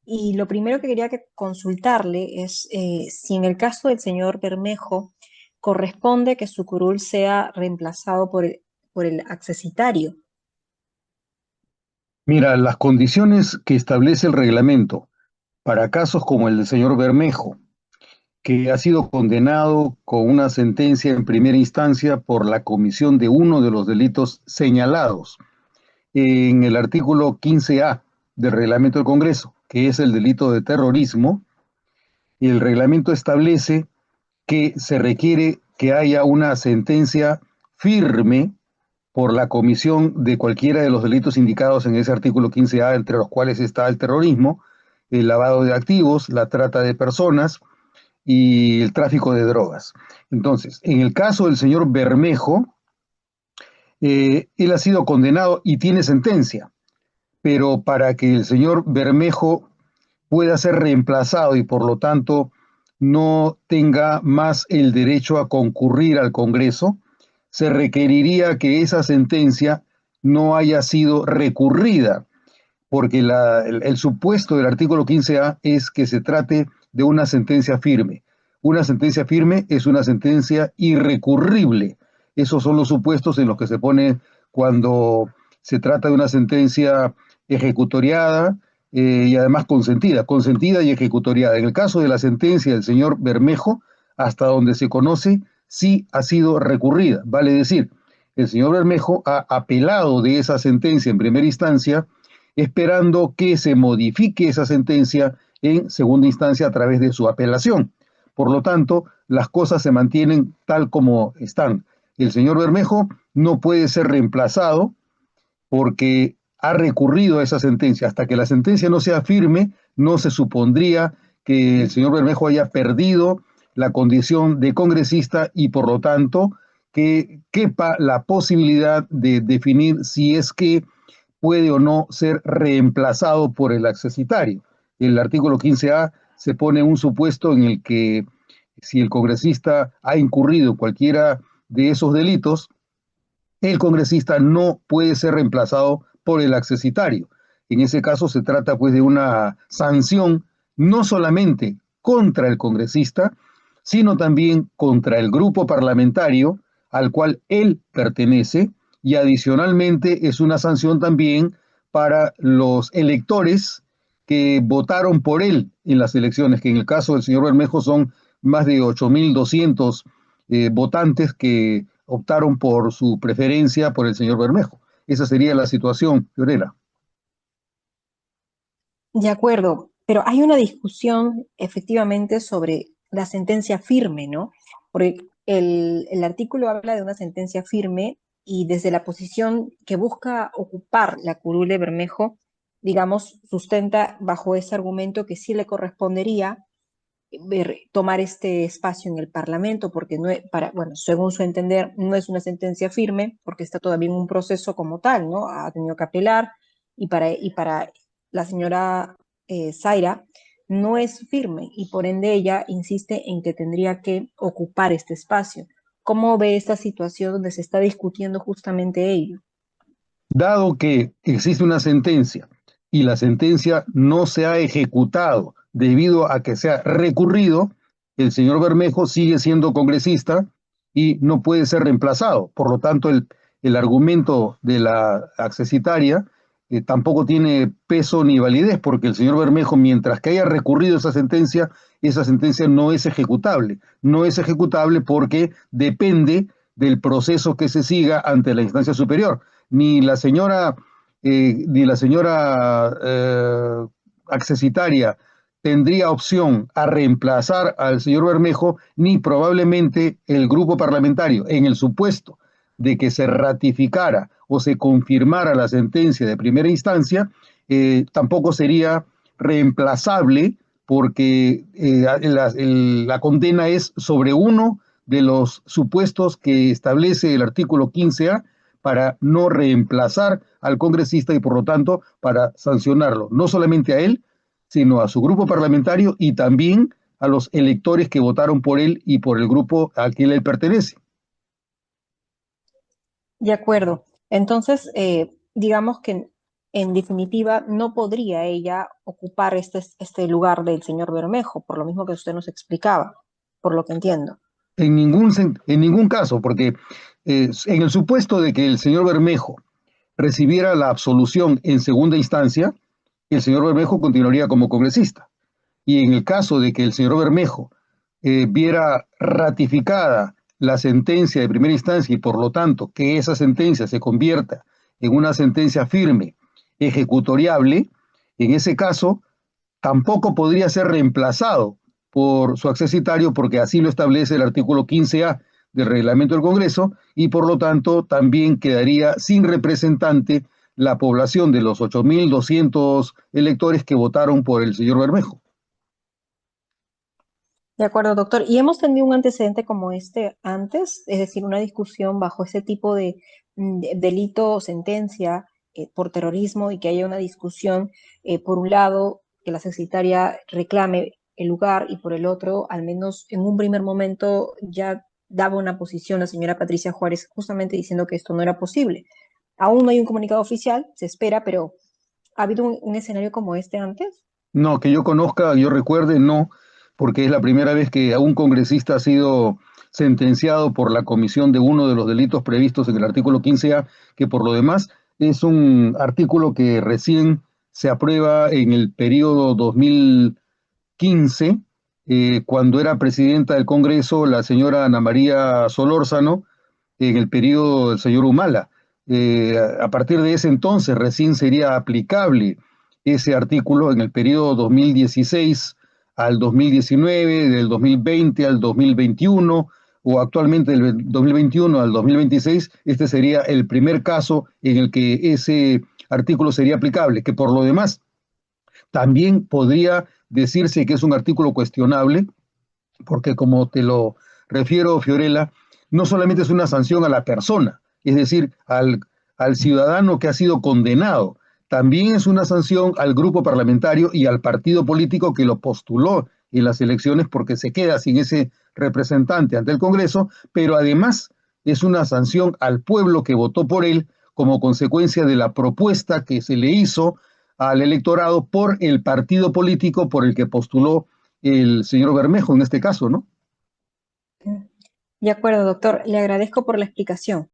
Y lo primero que quería consultarle es si en el caso del señor Bermejo corresponde que su curul sea reemplazado por el accesitario. Mira, las condiciones que establece el reglamento para casos como el del señor Bermejo, que ha sido condenado con una sentencia en primera instancia por la comisión de uno de los delitos señalados en el artículo 15A del reglamento del Congreso, que es el delito de terrorismo, y el reglamento establece que se requiere que haya una sentencia firme por la comisión de cualquiera de los delitos indicados en ese artículo 15A, entre los cuales está el terrorismo, el lavado de activos, la trata de personas y el tráfico de drogas. Entonces, en el caso del señor Bermejo, él ha sido condenado y tiene sentencia, pero para que el señor Bermejo pueda ser reemplazado y por lo tanto no tenga más el derecho a concurrir al Congreso, se requeriría que esa sentencia no haya sido recurrida, porque el supuesto del artículo 15A es que se trate de una sentencia firme. Una sentencia firme es una sentencia irrecurrible. Esos son los supuestos en los que se pone cuando se trata de una sentencia ejecutoriada y además consentida y ejecutoriada. En el caso de la sentencia del señor Bermejo, hasta donde se conoce, sí ha sido recurrida. Vale decir, el señor Bermejo ha apelado de esa sentencia en primera instancia, esperando que se modifique esa sentencia en segunda instancia a través de su apelación. Por lo tanto, las cosas se mantienen tal como están. El señor Bermejo no puede ser reemplazado porque ha recurrido a esa sentencia. Hasta que la sentencia no sea firme, no se supondría que el señor Bermejo haya perdido la condición de congresista y por lo tanto que quepa la posibilidad de definir si es que puede o no ser reemplazado por el accesitario. El artículo 15A se pone un supuesto en el que si el congresista ha incurrido en cualquiera de esos delitos, el congresista no puede ser reemplazado por el accesitario. En ese caso se trata pues de una sanción no solamente contra el congresista, sino también contra el grupo parlamentario al cual él pertenece y adicionalmente es una sanción también para los electores que votaron por él en las elecciones, que en el caso del señor Bermejo son más de 8.200 votantes que optaron por su preferencia por el señor Bermejo. Esa sería la situación, Fiorella. De acuerdo, pero hay una discusión efectivamente sobre la sentencia firme, ¿no? Porque el artículo habla de una sentencia firme y desde la posición que busca ocupar la curul de Bermejo, digamos, sustenta bajo ese argumento que sí le correspondería tomar este espacio en el Parlamento, porque no es, para, bueno, según su entender, no es una sentencia firme, porque está todavía en un proceso como tal, ¿no? Ha tenido que apelar y para la señora Zaira no es firme y por ende ella insiste en que tendría que ocupar este espacio. ¿Cómo ve esta situación donde se está discutiendo justamente ello? Dado que existe una sentencia y la sentencia no se ha ejecutado debido a que se ha recurrido, el señor Bermejo sigue siendo congresista y no puede ser reemplazado. Por lo tanto, el argumento de la accesitaria tampoco tiene peso ni validez, porque el señor Bermejo, mientras que haya recurrido esa sentencia no es ejecutable. No es ejecutable porque depende del proceso que se siga ante la instancia superior. Ni la señora accesitaria tendría opción a reemplazar al señor Bermejo, ni probablemente el grupo parlamentario, en el supuesto de que se ratificara o se confirmara la sentencia de primera instancia, tampoco sería reemplazable porque la condena es sobre uno de los supuestos que establece el artículo 15A para no reemplazar al congresista y por lo tanto para sancionarlo, no solamente a él, sino a su grupo parlamentario y también a los electores que votaron por él y por el grupo al que él pertenece. De acuerdo. Entonces, digamos que en definitiva, no podría ella ocupar este lugar del señor Bermejo, por lo mismo que usted nos explicaba, por lo que entiendo. En ningún caso, porque en el supuesto de que el señor Bermejo recibiera la absolución en segunda instancia, el señor Bermejo continuaría como congresista. Y en el caso de que el señor Bermejo viera ratificada la sentencia de primera instancia y por lo tanto que esa sentencia se convierta en una sentencia firme, ejecutoriable, en ese caso tampoco podría ser reemplazado por su accesitario porque así lo establece el artículo 15A del reglamento del Congreso y por lo tanto también quedaría sin representante la población de los 8.200 electores que votaron por el señor Bermejo. De acuerdo, doctor. ¿Y hemos tenido un antecedente como este antes? Es decir, una discusión bajo este tipo de delito o sentencia por terrorismo y que haya una discusión, por un lado, que la secretaria reclame el lugar y por el otro, al menos en un primer momento, ya daba una posición la señora Patricia Juárez justamente diciendo que esto no era posible. Aún no hay un comunicado oficial, se espera, pero ¿ha habido un escenario como este antes? No, que yo conozca, yo recuerde, no, porque es la primera vez que a un congresista ha sido sentenciado por la comisión de uno de los delitos previstos en el artículo 15A, que por lo demás es un artículo que recién se aprueba en el periodo 2015, cuando era presidenta del Congreso la señora Ana María Solórzano, en el periodo del señor Humala. A partir de ese entonces recién sería aplicable ese artículo en el periodo 2016 al 2019, del 2020 al 2021 o actualmente del 2021 al 2026. Este sería el primer caso en el que ese artículo sería aplicable, que por lo demás también podría decirse que es un artículo cuestionable, porque como te lo refiero, Fiorella, no solamente es una sanción a la persona, es decir, al ciudadano que ha sido condenado, también es una sanción al grupo parlamentario y al partido político que lo postuló en las elecciones porque se queda sin ese representante ante el Congreso, pero además es una sanción al pueblo que votó por él como consecuencia de la propuesta que se le hizo al electorado por el partido político por el que postuló el señor Bermejo en este caso, ¿no? De acuerdo, doctor. Le agradezco por la explicación.